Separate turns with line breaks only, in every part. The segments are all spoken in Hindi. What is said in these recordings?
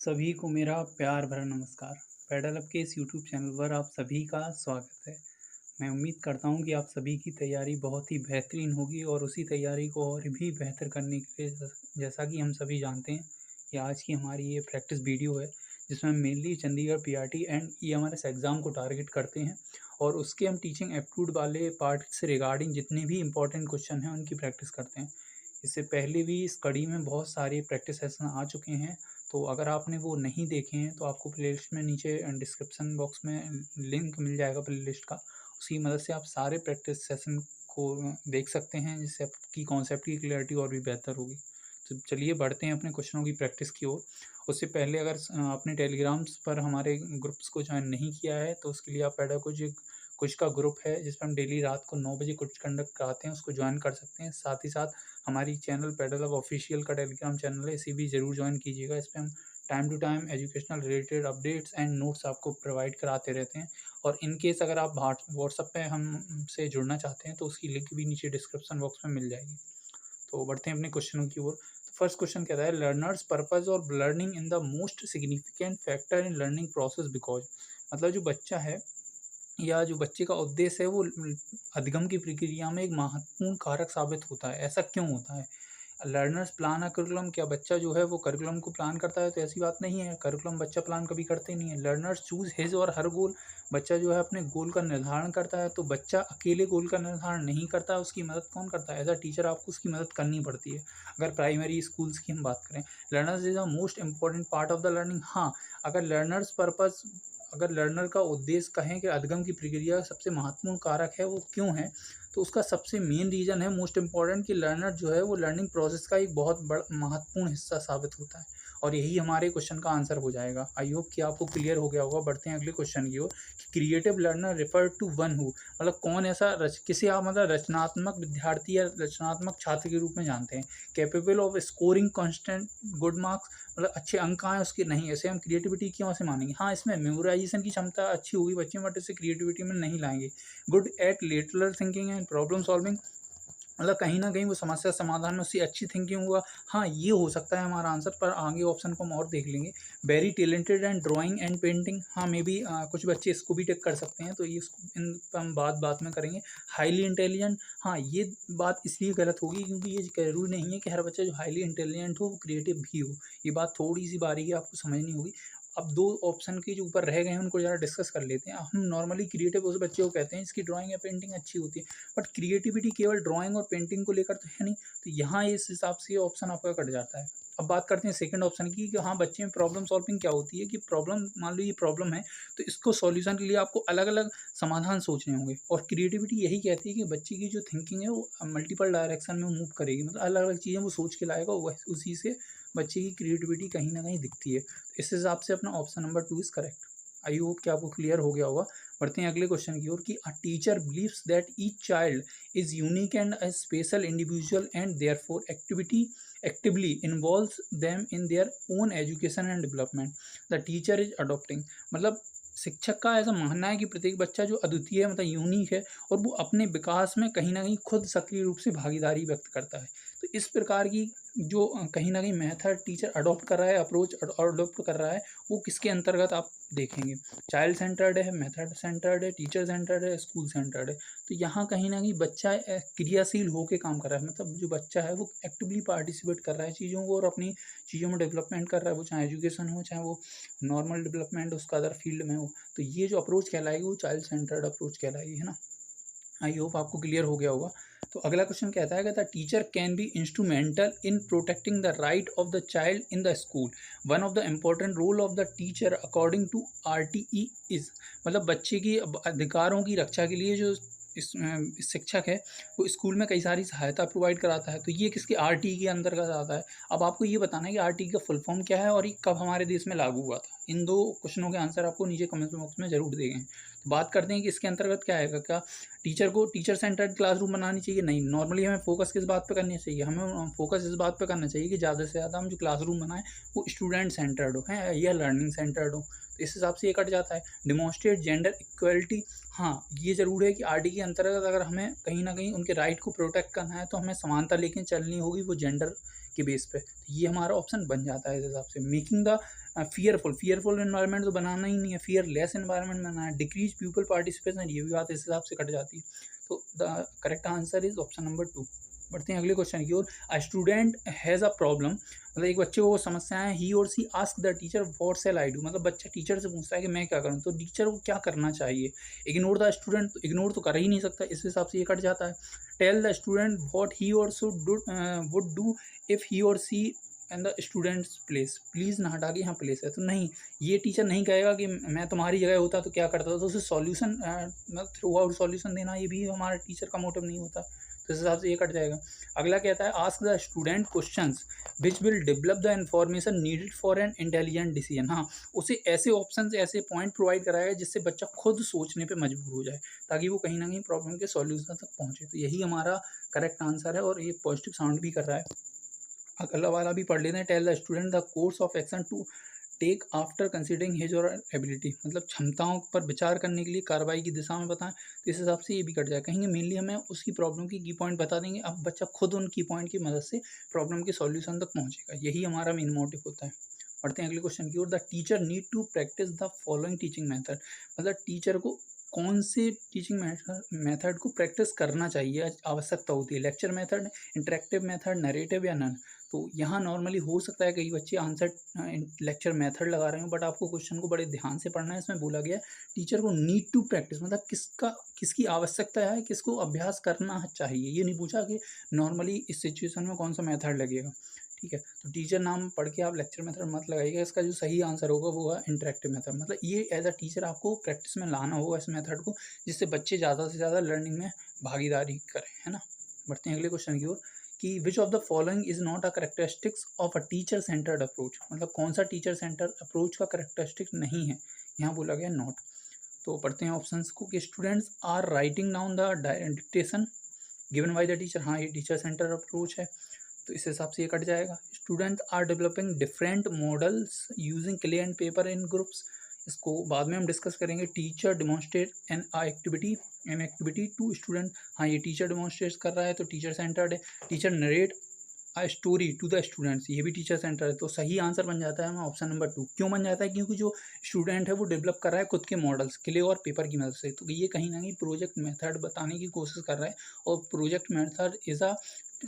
सभी को मेरा प्यार भरा नमस्कार। पेडल अप के इस यूट्यूब चैनल पर आप सभी का स्वागत है। मैं उम्मीद करता हूँ कि आप सभी की तैयारी बहुत ही बेहतरीन होगी और उसी तैयारी को और भी बेहतर करने के लिए जैसा कि हम सभी जानते हैं कि आज की हमारी ये प्रैक्टिस वीडियो है, जिसमें हम mainly Chandigarh PRT and EMRS exam को टारगेट करते हैं और उसके हम टीचिंग एप्टीट्यूड वाले पार्ट से रिगार्डिंग जितने भी इम्पोर्टेंट क्वेश्चन हैं उनकी प्रैक्टिस करते हैं। इससे पहले भी इस कड़ी में बहुत सारे प्रैक्टिस सेशन आ चुके हैं, तो अगर आपने वो नहीं देखे हैं तो आपको प्लेलिस्ट में नीचे डिस्क्रिप्शन बॉक्स में लिंक मिल जाएगा प्लेलिस्ट का। उसकी मदद से आप सारे प्रैक्टिस सेशन को देख सकते हैं, जिससे आपकी कॉन्सेप्ट की क्लैरिटी और भी बेहतर होगी। तो चलिए बढ़ते हैं अपने क्वेश्चनों की प्रैक्टिस की ओर। उससे पहले अगर आपने टेलीग्राम्स पर हमारे ग्रुप्स को ज्वाइन नहीं किया है तो उसके लिए आप पेडागोजी कुछ का ग्रुप है जिसपे हम डेली रात को 9 बजे कुछ कंडक्ट कराते हैं, उसको ज्वाइन कर सकते हैं। साथ ही साथ हमारी चैनल पेडल अप ऑफिशियल का टेलीग्राम चैनल है, इसे भी ज़रूर ज्वाइन कीजिएगा। इस पे हम time to time educational related updates and notes आपको प्रोवाइड कराते रहते हैं। और इन केस अगर आप व्हाट्सएप पे हमसे जुड़ना चाहते हैं तो उसकी लिंक भी नीचे डिस्क्रिप्शन बॉक्स में मिल जाएगी। तो बढ़ते हैं अपने क्वेश्चनों की ओर। तो फर्स्ट क्वेश्चन कहता है, लर्नर्स पर्पस और learning in the most significant factor in learning process because. मतलब जो बच्चा है या जो बच्चे का उद्देश्य है वो अधिगम की प्रक्रिया में एक महत्वपूर्ण कारक साबित होता है। ऐसा क्यों होता है? लर्नर्स प्लान अ करिकुलम, क्या बच्चा जो है वो करिकुलम को प्लान करता है? तो ऐसी बात नहीं है, करिकुलम बच्चा प्लान कभी करते ही नहीं है। लर्नर्स चूज हिज और हर गोल, बच्चा जो है अपने गोल का निर्धारण करता है। तो बच्चा अकेले गोल का निर्धारण नहीं करता है, उसकी मदद कौन करता है? एज अ टीचर आपको उसकी मदद करनी पड़ती है। अगर प्राइमरी स्कूल्स की हम बात करें, learners is a most important part of the learning. हाँ, अगर लर्नर्स पर्पस, अगर लर्नर का उद्देश्य कहें कि अधिगम की प्रक्रिया सबसे महत्वपूर्ण कारक है, वो क्यों है? तो उसका सबसे मेन रीज़न है मोस्ट इम्पॉर्टेंट कि लर्नर जो है वो लर्निंग प्रोसेस का एक बहुत बड़ा महत्वपूर्ण हिस्सा साबित होता है। और यही हमारे क्वेश्चन का आंसर हो जाएगा। आई होप कि आपको क्लियर हो गया होगा। बढ़ते हैं अगले क्वेश्चन की ओर कि creative learner refer to one who, मतलब कौन ऐसा किसे आप मतलब रचनात्मक विद्यार्थी या रचनात्मक छात्र के रूप में जानते हैं। Capable of scoring constant good marks, मतलब अच्छे अंक आए उसके, नहीं, ऐसे हम क्रिएटिविटी क्यों से मानेंगे? हाँ, इसमें मेमोराइजेशन की क्षमता अच्छी होगी बच्चे में, बट इसे क्रिएटिविटी में नहीं लाएंगे। Good at lateral thinking and problem solving, मतलब कहीं न कहीं वो समस्या समाधान में उसकी अच्छी थिंकिंग होगा। हाँ, ये हो सकता है हमारा आंसर, पर आगे ऑप्शन को हम और देख लेंगे। Very talented and drawing and painting, हाँ, मे बी कुछ बच्चे इसको भी टिक कर सकते हैं, तो ये इसको इन पे हम बात में करेंगे। हाईली इंटेलिजेंट, हाँ, ये बात इसलिए गलत होगी क्योंकि ये ज़रूरी नहीं है कि हर बच्चा जो हाईली इंटेलिजेंट हो वो क्रिएटिव भी हो। ये बात थोड़ी-सी बारीकी आपको समझनी होगी। अब 2 ऑप्शन के जो ऊपर रह गए हैं उनको ज़रा डिस्कस कर लेते हैं। हम नॉर्मली क्रिएटिव उस बच्चे को कहते हैं जिसकी ड्राइंग या पेंटिंग अच्छी होती है। बट क्रिएटिविटी केवल ड्राइंग और पेंटिंग को लेकर तो है नहीं, तो यहाँ इस हिसाब से ये ऑप्शन आपका कट जाता है। अब बात करते हैं सेकंड ऑप्शन की कि हाँ, बच्चे में प्रॉब्लम सॉल्विंग क्या होती है कि प्रॉब्लम, मान लो ये प्रॉब्लम है, तो इसको सॉल्यूशन के लिए आपको अलग-अलग समाधान सोचने होंगे। और क्रिएटिविटी यही कहती है कि बच्चे की जो थिंकिंग है वो मल्टीपल डायरेक्शन में मूव करेगी, मतलब अलग-अलग चीज़ें वो सोच के लाएगा, वह उसी से बच्चे की क्रिएटिविटी कहीं न कहीं दिखती है। तो इस हिसाब से अपना option number 2 is correct. I hope कि आपको क्लियर हो गया होगा। बढ़ते हैं अगले क्वेश्चन की ओर कि a teacher believes that each child is unique and a special individual and therefore actively involves them in their own education and development. The teacher is adopting, मतलब शिक्षक का ऐसा मानना है कि प्रत्येक बच्चा जो अद्वितीय है, मतलब यूनिक है, और वो अपने विकास में कहीं न कहीं खुद सक्रिय रूप से भागीदारी व्यक्त करता है। तो इस प्रकार की जो कहीं न कहीं मेथड टीचर अडॉप्ट कर रहा है, अप्रोच अडॉप्ट कर रहा है, वो किसके अंतर्गत आप देखेंगे? चाइल्ड सेंटर्ड है, मेथड सेंटर्ड है, टीचर सेंटर्ड है, स्कूल सेंटर्ड है। तो यहाँ कहीं न कहीं बच्चा क्रियाशील होके काम कर रहा है, मतलब जो बच्चा है वो एक्टिवली पार्टिसिपेट कर रहा है चीज़ों को और अपनी चीज़ों में डेवलपमेंट कर रहा है, वो चाहे एजुकेशन हो, चाहे वो नॉर्मल डेवलपमेंट उसका अदर फील्ड में हो। तो ये जो अप्रोच कहलाएगी वो चाइल्ड सेंटर्ड अप्रोच कहलाएगी, है ना? आई होप आपको क्लियर हो गया होगा। तो अगला क्वेश्चन कहता है कि the teacher can be instrumental in protecting the right of the child in the school. One of the important role of the teacher according to RTE is, मतलब बच्चे की अधिकारों की रक्षा के लिए जो इस शिक्षक है वो स्कूल में कई सारी सहायता प्रोवाइड कराता है। तो ये किसके, आरटीई के अंतर्गत आता है। अब आपको ये बताना है कि आरटीई का फुल फॉर्म क्या है और ये कब हमारे देश में लागू हुआ था। इन 2 क्वेश्चनों के आंसर आपको नीचे कमेंट बॉक्स में ज़रूर देंगे। तो बात करते हैं कि इसके अंतर्गत क्या आएगा। क्या टीचर को टीचर सेंटर्ड क्लासरूम बनानी चाहिए? नहीं, नॉर्मली हमें फोकस किस बात पे करनी चाहिए? हमें फोकस इस बात पे करना चाहिए कि ज़्यादा से ज़्यादा हम जो क्लासरूम बनाएं वो स्टूडेंट सेंटर्ड हो, हैं, या लर्निंग सेंटर्ड हो। तो इस हिसाब से ये कट जाता है। डेमोन्स्ट्रेट जेंडर इक्वलिटी, हाँ, ये ज़रूर है कि आरटी के अंतर्गत अगर हमें कहीं न कहीं उनके राइट को प्रोटेक्ट करना है तो हमें समानता लेके चलनी होगी वो जेंडर के बेस पे। तो ये हमारा ऑप्शन बन जाता है इस हिसाब से। मेकिंग द फ़ियरफुल एनवायरनमेंट तो बनाना ही नहीं है, फ़ियरलेस एनवायरनमेंट बनाना है। डिक्रीज़ पीपल पार्टिसिपेशन, ये भी बात इस हिसाब से कट जाती है। तो the correct answer is option number 2। बढ़ते हैं अगले क्वेश्चन की ओर। A student has a problem, मतलब एक बच्चे को समस्या है। He or she ask the teacher what shall I do, मतलब बच्चा टीचर से पूछता है कि मैं क्या करूँ, तो टीचर को क्या करना चाहिए। इग्नोर द स्टूडेंट, इग्नोर तो कर ही नहीं सकता, इस हिसाब से ये कट जाता है। Tell the student what he or would do if he or she and the students place, please ना हटा के यहाँ प्लेस है, तो नहीं, ये टीचर नहीं कहेगा कि मैं तुम्हारी जगह होता तो क्या करता, तो उसे सॉल्यूशन मतलब थ्रू आउट सॉल्यूशन देना, ये भी हमारे टीचर का मोटिव नहीं होता, तो इस हिसाब से ये कट जाएगा। अगला कहता है ask the student questions which will develop the information needed for an intelligent decision, हाँ, उसे ऐसे ऑप्शन ऐसे पॉइंट प्रोवाइड कराएगा जिससे बच्चा खुद सोचने पे मजबूर हो जाए, ताकि वो कहीं ना कहीं प्रॉब्लम के सॉल्यूशन तक पहुंचे। तो यही हमारा करेक्ट आंसर है और ये पॉजिटिव साउंड भी कर रहा है। अगला वाला भी पढ़ लेते हैं। Tell the student the course of action to take after considering his or ability, मतलब क्षमताओं पर विचार करने के लिए कार्रवाई की दिशा में बताएं, तो इस हिसाब से ये भी कट जाए। कहेंगे मेनली हमें उसकी प्रॉब्लम की पॉइंट बता देंगे, अब बच्चा खुद उन की पॉइंट की मदद से प्रॉब्लम के सॉल्यूशन तक पहुंचेगा, यही हमारा मेन मोटिव होता है। पढ़ते हैं अगले क्वेश्चन की ओर। The teacher need to practice the following teaching method, मतलब टीचर को कौन से टीचिंग मेथड को प्रैक्टिस करना चाहिए, आवश्यकता होती है। Lecture method, interactive method, narrative या नन। तो यहाँ नॉर्मली हो सकता है कई बच्चे आंसर लेक्चर मेथड लगा रहे हो, बट आपको क्वेश्चन को बड़े ध्यान से पढ़ना है। इसमें बोला गया है टीचर को नीड टू प्रैक्टिस, मतलब किसकी आवश्यकता है, किसको अभ्यास करना चाहिए। ये नहीं पूछा कि नॉर्मली इस सिचुएशन में कौन सा मेथड लगेगा, ठीक है। तो टीचर नाम पढ़ के आप लेक्चर मेथड मत लगाइएगा, इसका जो सही आंसर होगा वो है इंटरेक्टिव मेथड, मतलब ये एज अ टीचर आपको प्रैक्टिस में लाना होगा इस मेथड को, जिससे बच्चे ज़्यादा से ज़्यादा लर्निंग में भागीदारी करें, है ना। बढ़ते हैं अगले क्वेश्चन की ओर कि which of the following is not a characteristics of a teacher centred approach, मतलब कौन सा टीचर सेंटर अप्रोच का करेक्टरिस्टिक नहीं है, यहाँ बोला गया नॉट। तो पढ़ते हैं ऑप्शंस को कि students are writing down the dictation given by the teacher, हाँ, ये टीचर सेंटर अप्रोच है, तो इस हिसाब से ये कट जाएगा। Student are developing different models using clay and paper in groups, इसको बाद में हम डिस्कस करेंगे। Teacher demonstrate an activity to student, हाँ, ये टीचर डिमॉन्स्ट्रेट कर रहा है तो टीचर सेंटर्ड है। Teacher narrate a story to the students, ये भी टीचर सेंटर है, तो सही आंसर बन जाता है हमारा ऑप्शन नंबर 2। क्यों बन जाता है, क्योंकि जो स्टूडेंट है वो डेवलप कर रहा है खुद के मॉडल्स क्ले और पेपर की मदद से, तो ये कहीं ना कहीं प्रोजेक्ट मेथड बताने की कोशिश कर रहा है, और project method is a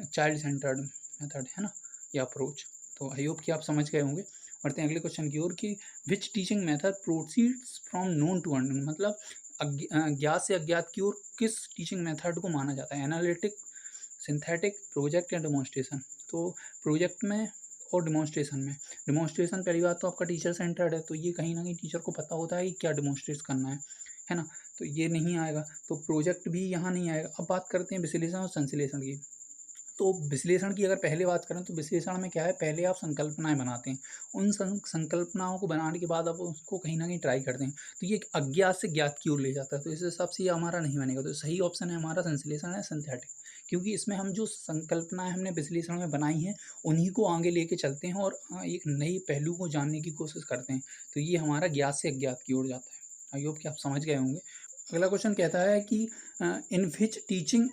child centred method, है ना, या अप्रोच। तो आई होप कि आप समझ गए होंगे। बढ़ते हैं अगले क्वेश्चन की ओर कि which teaching method proceeds from known to unknown, मतलब ज्ञात से अज्ञात की ओर किस टीचिंग मेथड को माना जाता है। एनालिटिक, सिंथेटिक, प्रोजेक्ट या डेमोन्स्ट्रेशन। तो प्रोजेक्ट में और डिमॉन्स्ट्रेशन पहली बात तो आपका टीचर सेंटर्ड है, तो ये कहीं ना कहीं टीचर को पता होता है कि क्या डिमॉन्स्ट्रेट करना है ना, तो ये नहीं आएगा। तो प्रोजेक्ट भी यहाँ नहीं आएगा। अब बात करते हैं विश्लेषण और संश्लेषण की। तो विश्लेषण की अगर पहले बात करें तो विश्लेषण में क्या है, पहले आप संकल्पनाएं बनाते हैं, उन संकल्पनाओं को बनाने के बाद आप उसको कहीं ना कहीं ट्राई करते हैं, तो ये अज्ञात से ज्ञात की ओर ले जाता है, तो इस हिसाब से ये हमारा नहीं बनेगा। तो सही ऑप्शन है हमारा संश्लेषण है, सिंथेटिक, क्योंकि इसमें हम जो संकल्पनाएं हमने विश्लेषण में बनाई हैं उन्हीं को आगे लेके चलते हैं और एक नई पहलू को जानने की कोशिश करते हैं, तो ये हमारा ज्ञात से अज्ञात की ओर जाता है। आई होप कि आप समझ गए होंगे। अगला क्वेश्चन कहता है कि in which teaching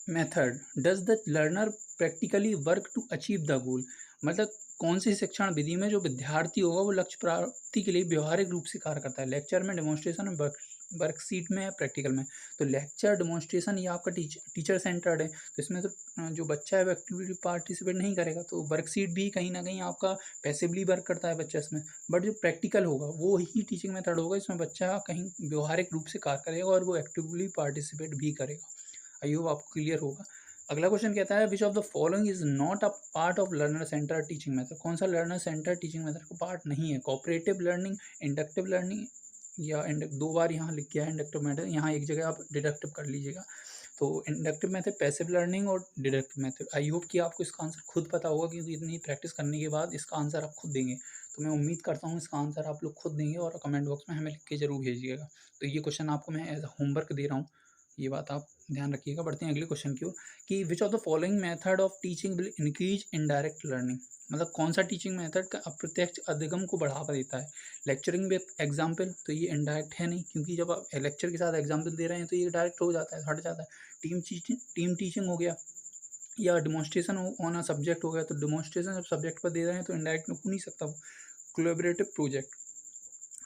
method does the learner practically work to achieve the goal, मतलब कौन सी शिक्षण विधि में जो विद्यार्थी होगा वो लक्ष्य प्राप्ति के लिए व्यवहारिक रूप से कार्य करता है। लेक्चर में, डेमोन्स्ट्रेशन में, वर्कशीट में या प्रैक्टिकल में। तो लेक्चर, डेमोन्स्ट्रेशन ये आपका टीचर सेंटर्ड है, तो इसमें तो जो बच्चा है वो एक्टिविटी पार्टिसिपेट नहीं करेगा, तो वर्कशीट भी कहीं ना कहीं आपका पैसिवली वर्क करता है बच्चा इसमें। बट जो प्रैक्टिकल होगा वो ही टीचिंग मेथड होगा, इसमें बच्चा कहीं व्यवहारिक रूप से कार्य करेगा और वो एक्टिवली पार्टिसिपेट भी करेगा। आई होप आपको क्लियर होगा। अगला क्वेश्चन कहता है which of the following is not a part of learner centre teaching method, कौन सा लर्नर सेंटर टीचिंग मेथड को पार्ट नहीं है। कोऑपरेटिव लर्निंग, इंडक्टिव लर्निंग, या दो बार यहाँ लिख किया है इंडक्टिव मेथड, यहाँ एक जगह आप डिडक्टिव कर लीजिएगा। तो इंडक्टिव मेथड, पैसिव लर्निंग और डिडक्टिव मेथड। आई होप कि आपको इसका आंसर खुद पता होगा, क्योंकि इतनी प्रैक्टिस करने के बाद इसका आंसर आप खुद देंगे, तो मैं उम्मीद करता हूँ इसका आंसर आप लोग खुद देंगे और कमेंट बॉक्स में हमें लिख के जरूर भेजिएगा। तो ये क्वेश्चन आपको मैं एज अ होमवर्क दे रहा हूँ, ये बात आप ध्यान रखिएगा। बढ़ते हैं अगले क्वेश्चन की ओर कि which of the following method of teaching will increase indirect learning. मतलब कौन सा टीचिंग मेथड का अप्रत्यक्ष अधिगम को बढ़ावा देता है। लेक्चरिंग विद एग्जाम्पल, तो ये इनडायरेक्ट है नहीं, क्योंकि जब आप लेक्चर के साथ एग्जाम्पल दे रहे हैं तो ये डायरेक्ट हो जाता है, हट जाता है। टीम टीचिंग हो गया, या डिमॉन्स्ट्रेशन ऑन अ सब्जेक्ट हो गया, तो डिमॉन्स्ट्रेशन जब सब्जेक्ट पर दे रहे हैं तो इनडायरेक्ट हो नहीं सकता वो। कोलैबोरेटिव प्रोजेक्ट,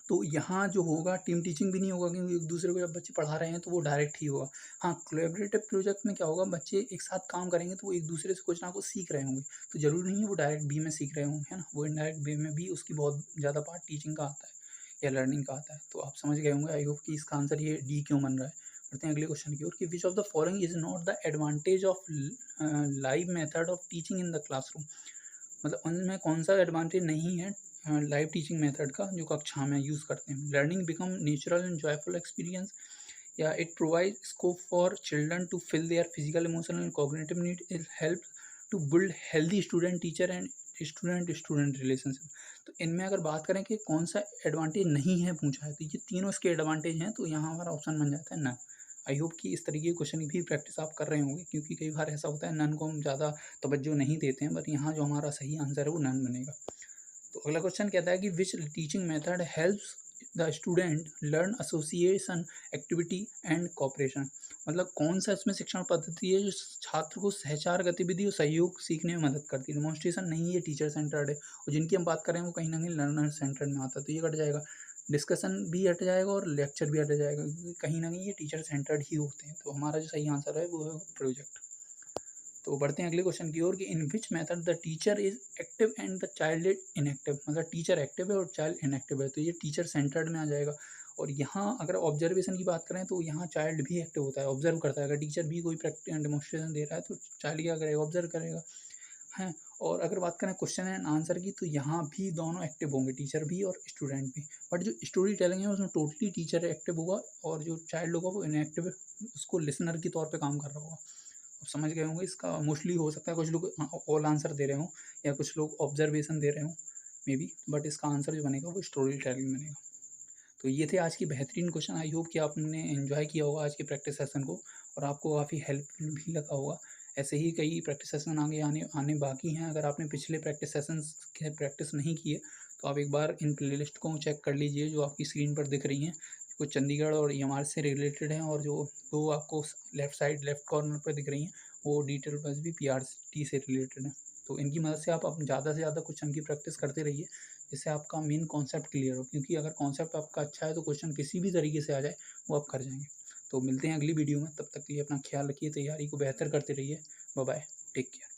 तो यहाँ जो होगा टीम टीचिंग भी नहीं होगा, क्योंकि एक दूसरे को जब बच्चे पढ़ा रहे हैं तो वो डायरेक्ट ही होगा। हाँ, कोलैबोरेटिव प्रोजेक्ट में क्या होगा, बच्चे एक साथ काम करेंगे तो वो एक दूसरे से कुछ ना कुछ सीख रहे होंगे, तो ज़रूरी नहीं है वो डायरेक्ट वे में सीख रहे होंगे, है ना। वो इनडायरेक्ट वे में भी उसकी बहुत ज़्यादा पार्ट टीचिंग का आता है या लर्निंग का आता है। तो आप समझ गए होंगे, आई होप कि इसका आंसर ये डी क्यों बन रहा है। बढ़ते हैं अगले क्वेश्चन की ओर कि which of the following is not the advantage of live method of teaching in the classroom. मतलब उनमें कौन सा एडवांटेज नहीं है लाइव टीचिंग मेथड का जो कक्षा में यूज़ करते हैं। Learning become natural and joyful experience, या it provide scope for children to fill their physical emotional and cognitive need, it help to build healthy student teacher and student student relationship. तो इनमें अगर बात करें कि कौन सा एडवांटेज नहीं है पूछा है, तो ये तीनों इसके एडवांटेज हैं, तो यहाँ हमारा ऑप्शन बन जाता है नन। आई होप कि इस तरीके के क्वेश्चन की भी प्रैक्टिस आप कर रहे होंगे, क्योंकि कई बार ऐसा होता है नन को हम ज़्यादा तवज्जो नहीं देते हैं, बट यहाँ जो हमारा सही आंसर है वो नन बनेगा। तो अगला क्वेश्चन कहता है कि which teaching method helps the student learn association activity and cooperation. मतलब कौन सा इसमें शिक्षण पद्धति है जो छात्र को सहचार गतिविधि और सहयोग सीखने में मदद करती है। डिमॉन्स्ट्रेशन नहीं, ये टीचर सेंटर्ड है, और जिनकी हम बात करें वो कहीं ना कहीं लर्नर सेंटर्ड में आता है, तो ये कट जाएगा। डिस्कशन भी हट जाएगा और लेक्चर भी हट जाएगा, क्योंकि कहीं ना कहीं ये टीचर सेंटर्ड ही होते हैं। तो हमारा जो सही आंसर है वो है प्रोजेक्ट। तो बढ़ते हैं अगले क्वेश्चन की ओर कि in which method the teacher is active and the child is inactive. मतलब टीचर एक्टिव है और चाइल्ड इनएक्टिव है, तो ये टीचर सेंटर्ड में आ जाएगा। और यहाँ अगर ऑब्जर्वेशन की बात करें तो यहाँ चाइल्ड भी एक्टिव होता है, ऑब्जर्व करता है। अगर टीचर भी कोई प्रैक्टिस डेमोन्स्ट्रेशन दे रहा है तो चाइल्ड क्या करेगा, ऑब्जर्व करेगा, हैं। और अगर बात करें क्वेश्चन एंड आंसर की, तो यहाँ भी दोनों एक्टिव होंगे, टीचर भी और स्टूडेंट भी। बट जो स्टोरी टेलिंग है उसमें टोटली टीचर एक्टिव होगा, और जो चाइल्ड होगा वो इनएक्टिव, उसको लिसनर के तौर पे काम कर रहा होगा। आप समझ गए होंगे, इसका मोस्टली हो सकता है कुछ लोग ऑल आंसर दे रहे हों, या कुछ लोग ऑब्जर्वेशन दे रहे हों मे बी, बट इसका आंसर जो बनेगा वो स्टोरी टेलिंग बनेगा। तो ये थे आज की बेहतरीन क्वेश्चन। आई होप कि आपने एंजॉय किया होगा आज के प्रैक्टिस सेशन को, और आपको काफ़ी हेल्पफुल भी लगा होगा। ऐसे ही कई प्रैक्टिस सेशन आगे आने आने बाकी हैं। अगर आपने पिछले प्रैक्टिस सेशंस के प्रैक्टिस नहीं किए तो आप एक बार इन प्लेलिस्ट को चेक कर लीजिए जो आपकी स्क्रीन पर दिख रही हैं, कुछ चंडीगढ़ और ईएमआर से रिलेटेड हैं, और जो दो आपको लेफ्ट साइड लेफ्ट कॉर्नर पर दिख रही हैं वो डिजिटल बस भी पीआरटी से रिलेटेड है। तो इनकी मदद से आप ज़्यादा से ज़्यादा क्वेश्चन की प्रैक्टिस करते रहिए, जिससे आपका मेन कॉन्सेप्ट क्लियर हो, क्योंकि अगर कॉन्सेप्ट आपका अच्छा है तो क्वेश्चन किसी भी तरीके से आ जाए वो आप कर जाएंगे। तो मिलते हैं अगली वीडियो में, तब तक के लिए अपना ख्याल रखिए, तैयारी को बेहतर करते रहिए। Bye bye, take care.